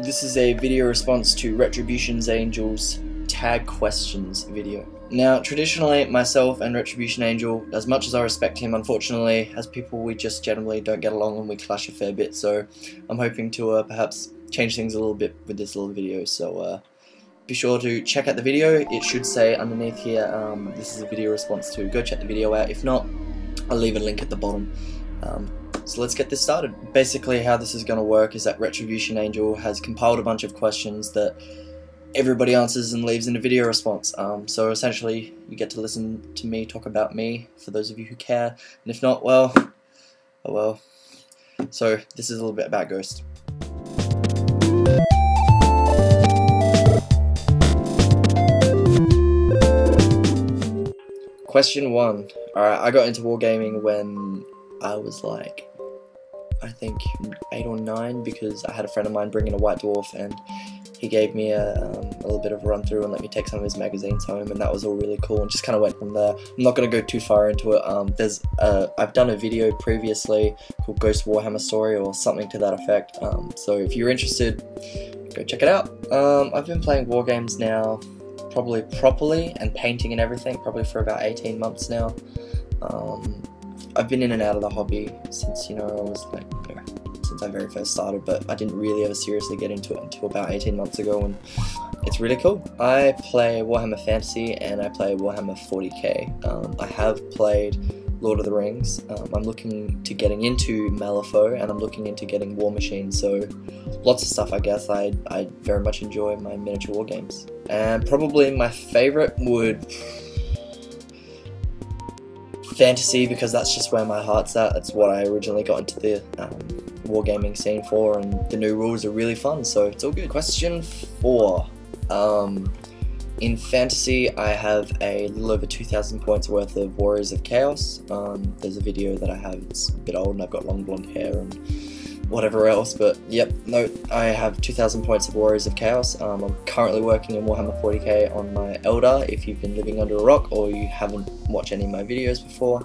This is a video response to RetributionAngel's tag questions video. Now, traditionally, myself and RetributionAngel, as much as I respect him, unfortunately, as people, we just generally don't get along and we clash a fair bit, so I'm hoping to perhaps change things a little bit with this little video, so be sure to check out the video. It should say underneath here, this is a video response to, go check the video out. If not, I'll leave a link at the bottom. So let's get this started. Basically, how this is going to work is that RetributionAngel has compiled a bunch of questions that everybody answers and leaves in a video response. So essentially, you get to listen to me talk about me, for those of you who care, and if not, well, oh well. So this is a little bit about Ghost. Question 1. Alright, I got into wargaming when I was like, I think 8 or 9, because I had a friend of mine bring in a white dwarf and he gave me a little bit of a run through and let me take some of his magazines home, and that was all really cool, and just kind of went from there. I'm not going to go too far into it. I've done a video previously called Ghost Warhammer Story or something to that effect, so if you're interested, go check it out. I've been playing wargames now, probably properly, and painting and everything, probably for about 18 months now. I've been in and out of the hobby since, I was like, since I very first started, but I didn't really ever seriously get into it until about 18 months ago, and it's really cool. I play Warhammer Fantasy and I play Warhammer 40k. I have played Lord of the Rings. I'm looking to getting into Malifaux, and I'm looking into getting War Machine, so lots of stuff, I guess. I very much enjoy my miniature war games. And probably my favourite would Fantasy, because that's just where my heart's at. That's what I originally got into the wargaming scene for, and the new rules are really fun, so it's all good. Question 4. In Fantasy, I have a little over 2,000 points worth of Warriors of Chaos. There's a video that I have, it's a bit old and I've got long blonde hair and whatever else, but yep, no, I have 2,000 points of Warriors of Chaos. I'm currently working in Warhammer 40k on my Elder, if you've been living under a rock or you haven't watched any of my videos before.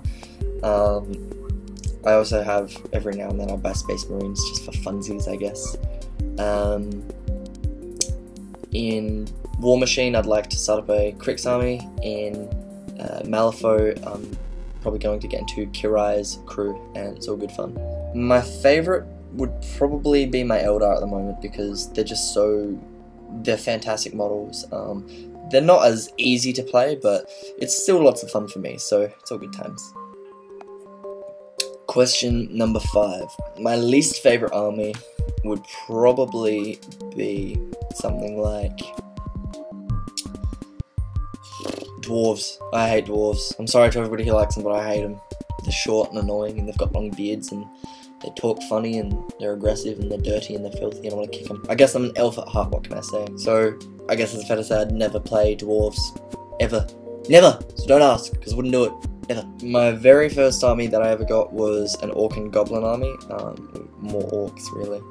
I also have, every now and then I buy Space Marines just for funsies, I guess. In War Machine, I'd like to start up a Krix army. In Malifaux, I'm probably going to get into Kirai's crew, and it's all good fun. My favourite would probably be my Eldar at the moment, because they're just they're fantastic models. They're not as easy to play, but it's still lots of fun for me, so it's all good times. Question number 5. My least favourite army would probably be something like dwarves. I hate dwarves. I'm sorry to everybody who likes them, but I hate them. They're short and annoying, and they've got long beards, and they talk funny, and they're aggressive, and they're dirty, and they're filthy, and I want to kick them. I guess I'm an elf at heart, what can I say? So, I guess it's fair to say I'd never play dwarves. Ever. Never! So don't ask, because I wouldn't do it. Never. My very first army that I ever got was an Orc and Goblin army. More orcs, really.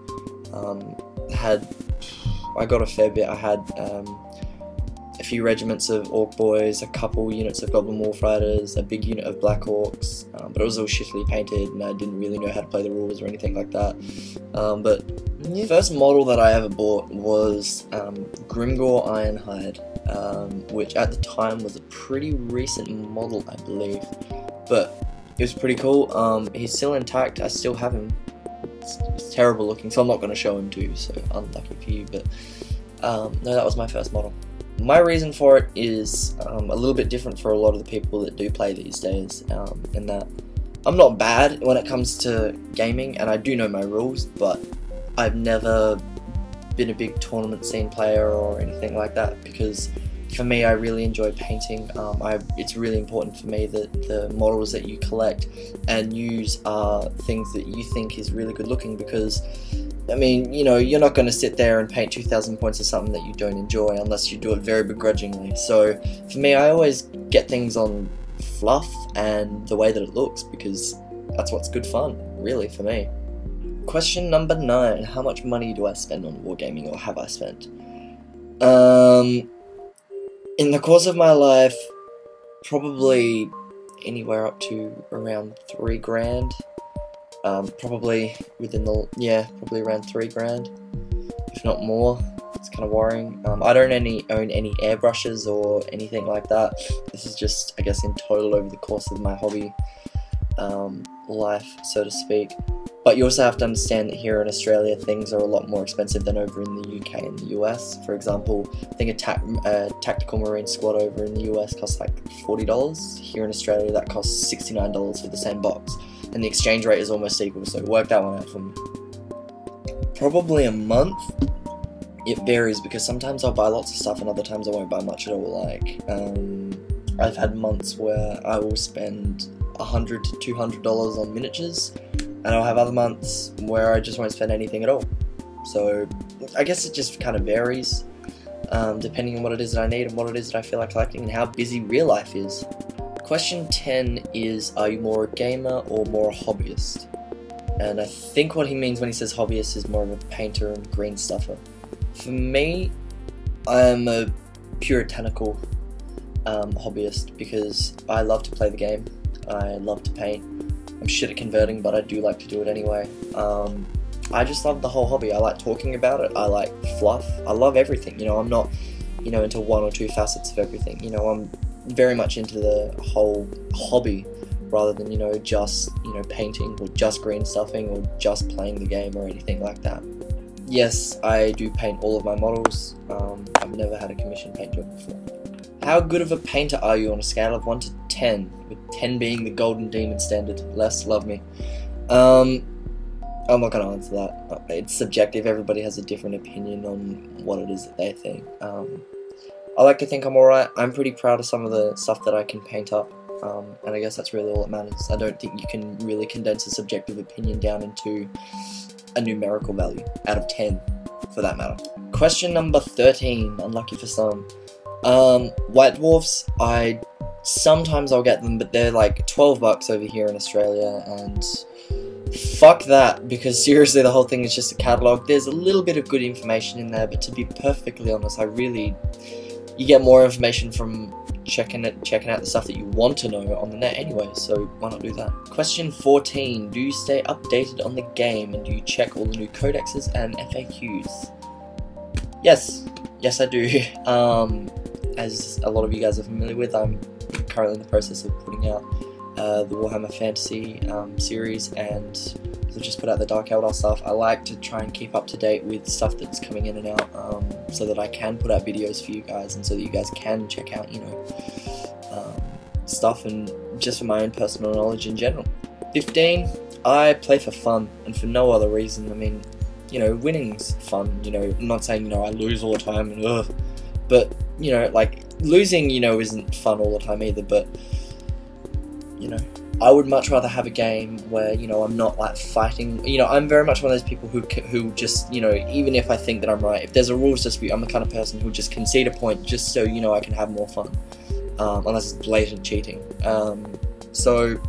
I got a fair bit. I had a few regiments of Orc boys, a couple units of Goblin Wolf Riders, a big unit of Black Orcs, but it was all shittily painted and I didn't really know how to play the rules or anything like that. But the first model that I ever bought was Grimgor Ironhide, which at the time was a pretty recent model, I believe, but it was pretty cool. He's still intact. I still have him. It's terrible looking, so I'm not going to show him to you, so unlucky for you, but no, that was my first model. My reason for it is a little bit different for a lot of the people that do play these days, in that I'm not bad when it comes to gaming, and I do know my rules, but I've never been a big tournament scene player or anything like that, because for me, I really enjoy painting. It's really important for me that the models that you collect and use are things that you think is really good looking, because I mean, you're not going to sit there and paint 2,000 points of something that you don't enjoy unless you do it very begrudgingly. So for me, I always get things on fluff and the way that it looks, because that's what's good fun, really, for me. Question number 9. How much money do I spend on wargaming, or have I spent? In the course of my life, probably anywhere up to around 3 grand. Probably within the, probably around 3 grand. if not more. It's kind of worrying. I don't own any airbrushes or anything like that. This is just, I guess, in total over the course of my hobby life, so to speak. But you also have to understand that here in Australia things are a lot more expensive than over in the UK and the US. For example, I think a tactical marine squad over in the US costs like $40. Here in Australia that costs $69 for the same box. And the exchange rate is almost equal, so work that one out for me. Probably a month. It varies because sometimes I'll buy lots of stuff and other times I won't buy much at all. Like, I've had months where I will spend $100 to $200 on miniatures, and I'll have other months where I just won't spend anything at all. So I guess it just kind of varies, depending on what it is that I need and what it is that I feel like collecting and how busy real life is. Question 10 is, are you more a gamer or more a hobbyist? And I think what he means when he says hobbyist is more of a painter and green stuffer. For me, I'm a puritanical hobbyist because I love to play the game. I love to paint. I'm shit at converting, but I do like to do it anyway. I just love the whole hobby. I like talking about it. I like fluff. I love everything. You know, I'm not, you know, into one or two facets of everything. You know, I'm very much into the whole hobby rather than, you know, just, you know, painting or just green stuffing or just playing the game or anything like that. Yes, I do paint all of my models. I've never had a commission paint job before. How good of a painter are you on a scale of 1 to 10, with 10 being the golden demon standard? Les, love me. I'm not going to answer that. It's subjective. Everybody has a different opinion on what it is that they think. I like to think I'm alright. I'm pretty proud of some of the stuff that I can paint up. And I guess that's really all that matters. I don't think you can really condense a subjective opinion down into a numerical value out of 10, for that matter. Question number 13, unlucky for some. White dwarfs, sometimes I'll get them, but they're like 12 bucks over here in Australia, and fuck that, because seriously the whole thing is just a catalogue. There's a little bit of good information in there, but to be perfectly honest, you get more information from checking out the stuff that you want to know on the net anyway, so why not do that? Question 14, do you stay updated on the game and do you check all the new codexes and FAQs? Yes I do. As a lot of you guys are familiar with, I'm currently in the process of putting out the Warhammer Fantasy series, and I've just put out the Dark Eldar stuff. I like to try and keep up to date with stuff that's coming in and out, so that I can put out videos for you guys, and so that you guys can check out, you know, stuff, and just for my own personal knowledge in general. 15, I play for fun, and for no other reason. I mean, you know, winning's fun, you know, I'm not saying, you know, I lose all the time, and ugh, but, you know, like, losing, you know, isn't fun all the time either, but, you know, I would much rather have a game where, you know, I'm not like fighting. You know, I'm very much one of those people who just, you know, even if I think that I'm right, if there's a rules dispute, I'm the kind of person who just concede a point just so, you know, I can have more fun, unless it's blatant cheating. So,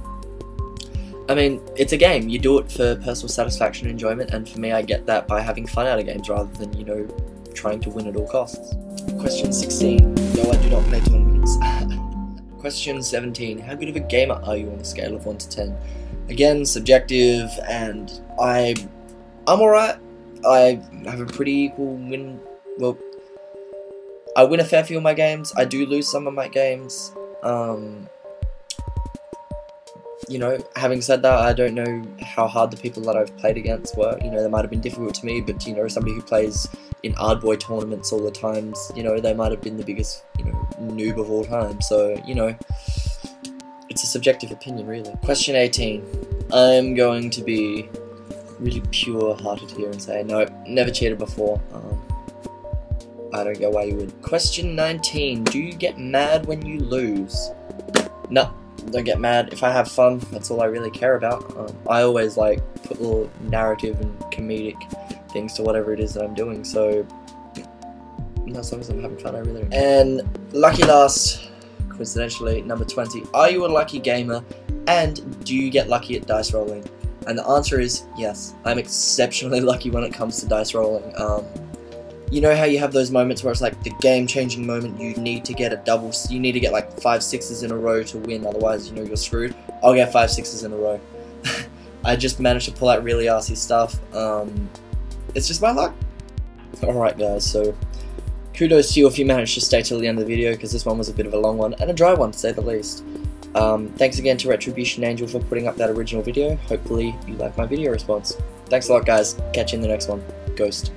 I mean, it's a game. You do it for personal satisfaction and enjoyment, and for me, I get that by having fun out of games rather than, you know, trying to win at all costs. Question 16. No, I do not play tournaments. Question 17. How good of a gamer are you on a scale of 1 to 10? Again, subjective, and I'm alright. I have a pretty equal win. Well, I win a fair few of my games. I do lose some of my games. You know, having said that, I don't know how hard the people that I've played against were. You know, they might have been difficult to me, but, you know, somebody who plays in Ardboy tournaments all the times, you know, they might have been the biggest, you know, noob of all time. So, you know, it's a subjective opinion, really. Question 18. I'm going to be really pure-hearted here and say, no, never cheated before. I don't get why you would. Question 19. Do you get mad when you lose? No. Don't get mad. If I have fun, that's all I really care about. I always like put a little narrative and comedic things to whatever it is that I'm doing, so as long as I'm having fun, I really don't. And lucky last, coincidentally, number 20. Are you a lucky gamer, and do you get lucky at dice rolling? And the answer is yes. I'm exceptionally lucky when it comes to dice rolling. You know how you have those moments where it's like the game-changing moment, you need to get a double, you need to get like 5 6s in a row to win, otherwise, you know, you're screwed. I'll get 5 6s in a row. I just managed to pull out really arsey stuff. It's just my luck. Alright guys, so kudos to you if you managed to stay till the end of the video, because this one was a bit of a long one, and a dry one to say the least. Thanks again to RetributionAngel for putting up that original video. Hopefully you like my video response. Thanks a lot guys, catch you in the next one. Ghost.